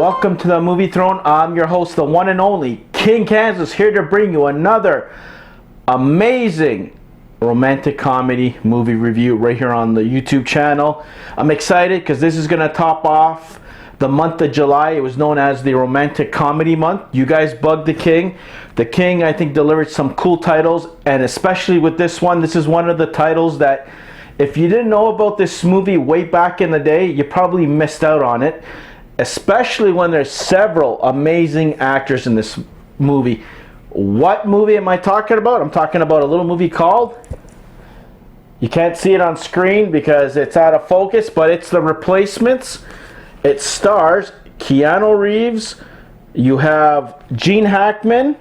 welcome to the Movie Throne. I'm your host, the one and only King Kansas, here to bring you another amazing romantic comedy movie review right here on the YouTube channel. I'm excited because this is going to top off the month of July. It was known as the Romantic Comedy Month. You guys bugged the King. The King, I think, delivered some cool titles, and especially with this one, this is one of the titles that if you didn't know about this movie way back in the day, you probably missed out on it, especially when there's several amazing actors in this movie. What movie am I talking about? I'm talking about a little movie called, you can't see it on screen because it's out of focus, but it's The Replacements. It stars Keanu Reeves, you have Gene Hackman,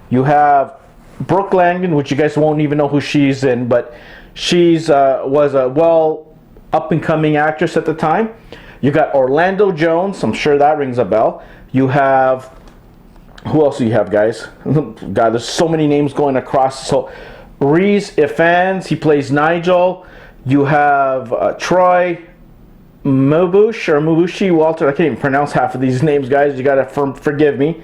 you have Brooke Langton, which you guys won't even know who she's in, but she's was a well up-and-coming actress at the time. You got Orlando Jones, I'm sure that rings a bell. You have, who else do you have, guys? God, there's so many names going across. So Rhys, Ifans, he plays Nigel. You have Troy, Mubushi, Walter. I can't even pronounce half of these names, guys. You gotta forgive me.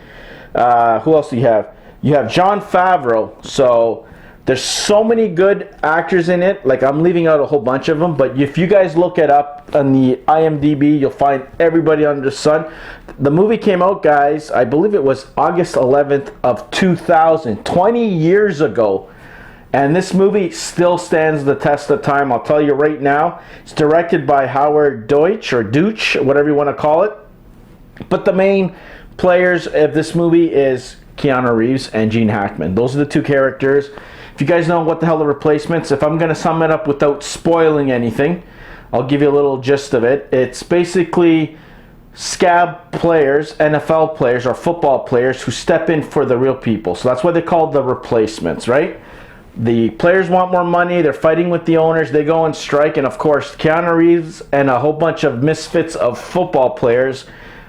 Who else do you have? You have Jon Favreau. So there's so many good actors in it. Like, I'm leaving out a whole bunch of them, but if you guys look it up on the IMDb, you'll find everybody under the sun. The movie came out, guys, I believe it was August 11th of 2000, 20 years ago. And this movie still stands the test of time. I'll tell you right now. It's directed by Howard Deutch, or Deutch, whatever you want to call it. But the main players of this movie is Keanu Reeves and Gene Hackman. Those are the two characters. If you guys know what the hell The Replacements, if I'm going to sum it up without spoiling anything, I'll give you a little gist of it. It's basically scab players, NFL players, or football players who step in for the real people. So that's why they're called The Replacements, right? The players want more money, they're fighting with the owners, they go on strike, and of course Keanu Reeves and a whole bunch of misfits of football players,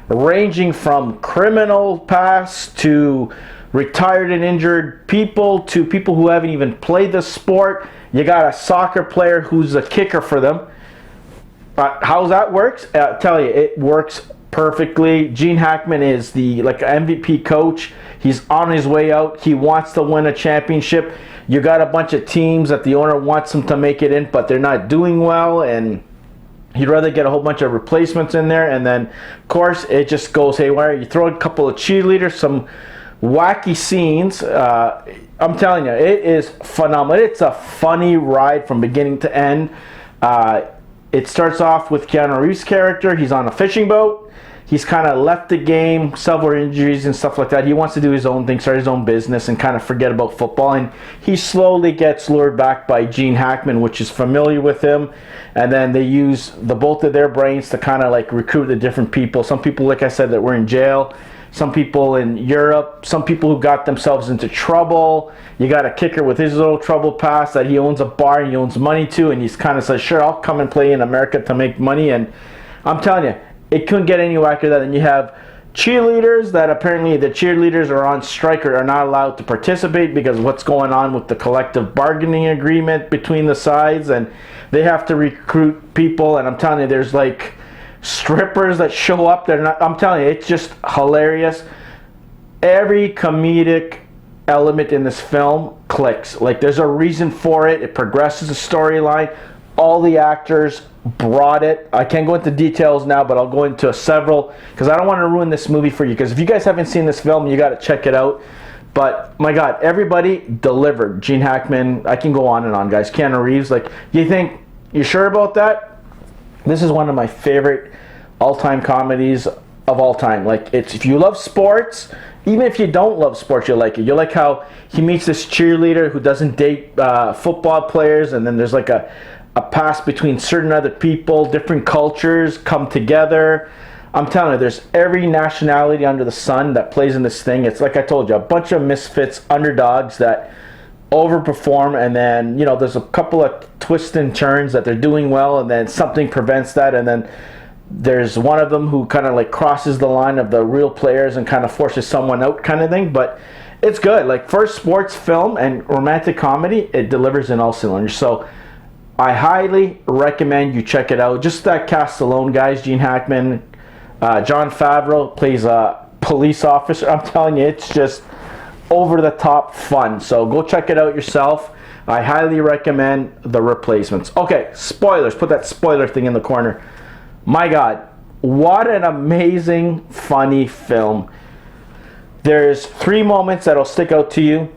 ranging from criminal past to retired and injured people to people who haven't even played the sport. You got a soccer player who's a kicker for them. How that works? I'll tell you, it works perfectly. Gene Hackman is the MVP coach. He's on his way out. He wants to win a championship. You got a bunch of teams that the owner wants them to make it in, but they're not doing well, and he'd rather get a whole bunch of replacements in there. And then, of course, it just goes haywire. You throw a couple of cheerleaders, some wacky scenes. I'm telling you, it is phenomenal. It's a funny ride from beginning to end. It starts off with Keanu Reeves' character. He's on a fishing boat. He's kind of left the game, several injuries and stuff like that. He wants to do his own thing, start his own business, and kind of forget about football. And he slowly gets lured back by Gene Hackman, which is familiar with him. And then they use both of their brains to kind of like recruit the different people. Some people, like I said, that were in jail. Some people in Europe. Some people who got themselves into trouble. You got a kicker with his little trouble past that he owns a bar and he owns money to. And he's kind of says, sure, I'll come and play in America to make money. And I'm telling you, it couldn't get any wackier than that. And you have cheerleaders that apparently the cheerleaders are on strike or are not allowed to participate because of what's going on with the collective bargaining agreement between the sides, and they have to recruit people. And I'm telling you, there's like strippers that show up. They're not. I'm telling you, it's just hilarious. Every comedic element in this film clicks. Like, there's a reason for it. It progresses the storyline. All the actors brought it. I can't go into details now, but I'll go into several because I don't want to ruin this movie for you, because if you guys haven't seen this film, you got to check it out. But my God, everybody delivered. Gene Hackman, I can go on and on, guys. Keanu Reeves, like, you sure about that? This is one of my favorite all-time comedies of all time. Like, it's, if you love sports, even if you don't love sports, you'll like it. You'll like how he meets this cheerleader who doesn't date football players, and then there's like a past between certain other people, different cultures come together. I'm telling you, there's every nationality under the sun that plays in this thing. It's like I told you, a bunch of misfits, underdogs that overperform, and then, you know, there's a couple of twists and turns that they're doing well, and then something prevents that, and then there's one of them who kind of like crosses the line of the real players and kind of forces someone out kind of thing. But it's good. Like, for sports film and romantic comedy, it delivers in all cylinders. So I highly recommend you check it out. Just that cast alone, guys. Gene Hackman, Jon Favreau plays a police officer. I'm telling you, it's just over-the-top fun. So go check it out yourself. I highly recommend The Replacements. Okay, spoilers. Put that spoiler thing in the corner. My God, what an amazing, funny film. There's 3 moments that'll stick out to you.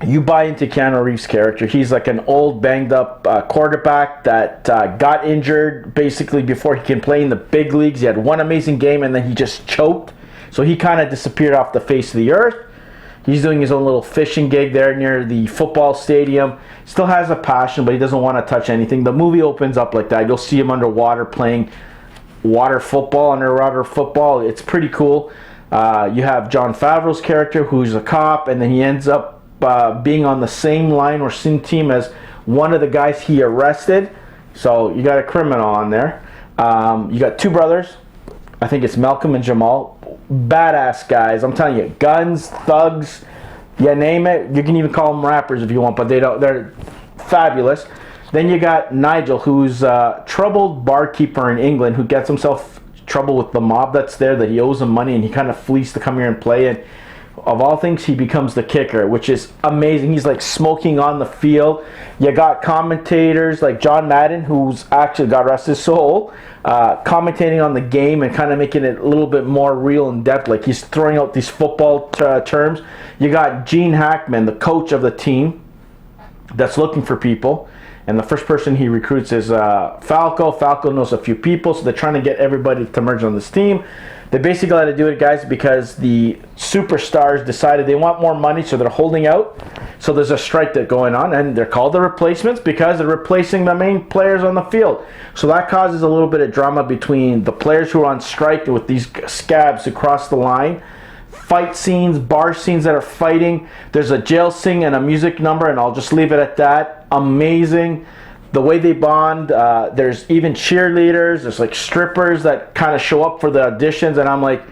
You buy into Keanu Reeves' character. He's like an old, banged-up quarterback that got injured basically before he can play in the big leagues. He had one amazing game, and then he just choked. So he kind of disappeared off the face of the earth. He's doing his own little fishing gig there near the football stadium. Still has a passion, but he doesn't want to touch anything. The movie opens up like that. You'll see him underwater playing underwater football. It's pretty cool. You have Jon Favreau's character, who's a cop, and then he ends up being on the same line or same team as one of the guys he arrested. So you got a criminal on there. You got 2 brothers. I think it's Malcolm and Jamal. Badass guys. I'm telling you, guns, thugs, you name it. You can even call them rappers if you want, but they're fabulous. Then you got Nigel, who's a troubled barkeeper in England who gets himself trouble with the mob that's there, that he owes them money, and he kind of flees to come here and play. And of all things, he becomes the kicker, which is amazing. He's like smoking on the field. You got commentators like John Madden, who's actually, God rest his soul, commentating on the game and kind of making it a little bit more real and depth. Like he's throwing out these football terms. You got Gene Hackman, the coach of the team, that's looking for people. And the first person he recruits is Falco. Falco knows a few people, so they're trying to get everybody to merge on this team. They basically had to do it, guys, because the superstars decided they want more money, so they're holding out. So there's a strike that's going on, and they're called the replacements because they're replacing the main players on the field. So that causes a little bit of drama between the players who are on strike with these scabs who cross the line. Fight scenes, bar scenes that are fighting. There's a jail scene and a music number, and I'll just leave it at that. Amazing. The way they bond. There's even cheerleaders. There's like strippers that kind of show up for the auditions, and I'm like,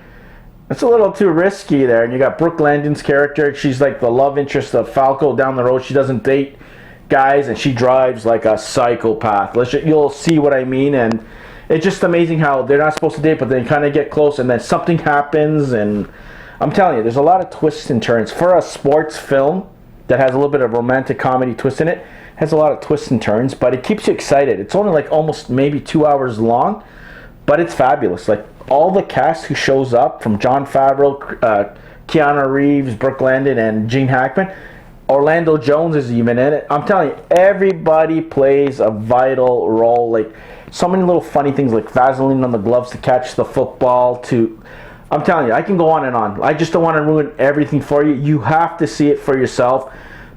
it's a little too risky there. And you got Brooke Langton's character. She's like the love interest of Falco down the road. She doesn't date guys, and she drives like a psychopath. You'll see what I mean. And it's just amazing how they're not supposed to date, but they kind of get close, and then something happens. And I'm telling you, there's a lot of twists and turns. For a sports film that has a little bit of romantic comedy twist in it, has a lot of twists and turns, but it keeps you excited. It's only like almost maybe 2 hours long, but it's fabulous. Like all the cast who shows up, from Jon Favreau, Keanu Reeves, Brooke Langton, and Gene Hackman. Orlando Jones is even in it. I'm telling you, everybody plays a vital role. Like so many little funny things, like Vaseline on the gloves to catch the football. I'm telling you, I can go on and on. I just don't want to ruin everything for you. You have to see it for yourself.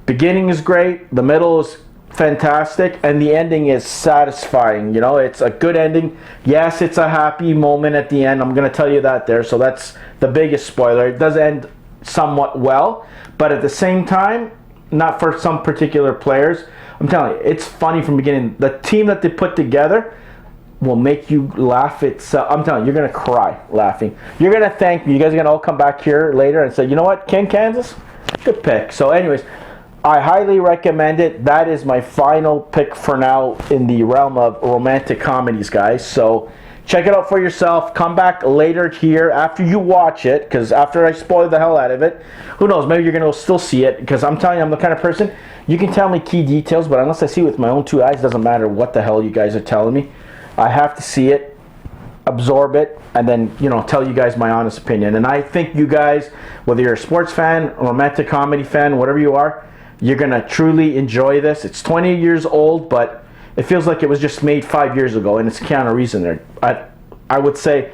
Beginning is great. The middle is fantastic, and the ending is satisfying. You know, it's a good ending. Yes, it's a happy moment at the end. I'm going to tell you that there. So that's the biggest spoiler. It does end somewhat well, but at the same time, not for some particular players. I'm telling you, it's funny from the beginning. The team that they put together will make you laugh itself. I'm telling you, you're going to cry laughing. You're going to thank me. You guys are going to all come back here later and say, you know what, King Kansas? Good pick. So anyways, I highly recommend it. That is my final pick for now in the realm of romantic comedies, guys. So check it out for yourself. Come back later here after you watch it, because after I spoil the hell out of it, who knows, maybe you're going to still see it, because I'm telling you, I'm the kind of person, you can tell me key details, but unless I see it with my own 2 eyes, it doesn't matter what the hell you guys are telling me. I have to see it, absorb it, and then, tell you guys my honest opinion. And I think you guys, whether you're a sports fan, romantic comedy fan, whatever you are, you're going to truly enjoy this. It's 20 years old, but it feels like it was just made 5 years ago, and it's Keanu Reeves in there. I would say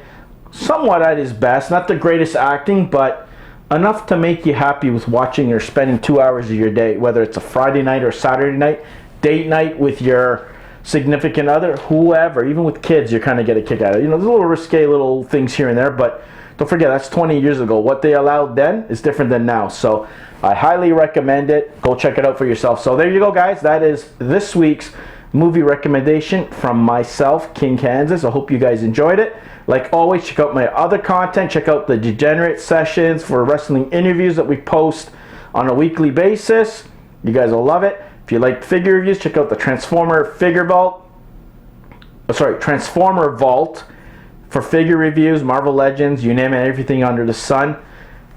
somewhat at his best. Not the greatest acting, but enough to make you happy with watching or spending 2 hours of your day, whether it's a Friday night or Saturday night, date night with your significant other, whoever, even with kids, you kind of get a kick out of it. There's a little risque little things here and there, but don't forget, that's 20 years ago. What they allowed then is different than now. So I highly recommend it. Go check it out for yourself. So there you go, guys. That is this week's movie recommendation from myself, King Kansas. I hope you guys enjoyed it. Like always, check out my other content. Check out the Degenerate sessions for wrestling interviews that we post on a weekly basis. You guys will love it. If you like figure reviews, check out the Transformer Vault for figure reviews, Marvel Legends, you name it, everything under the sun.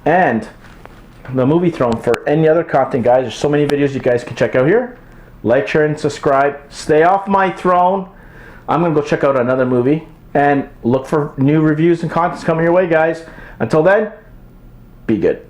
And the Movie Throne for any other content, guys. There's so many videos you guys can check out here. Like, share, and subscribe. Stay off my throne. I'm going to go check out another movie and look for new reviews and contents coming your way, guys. Until then, be good.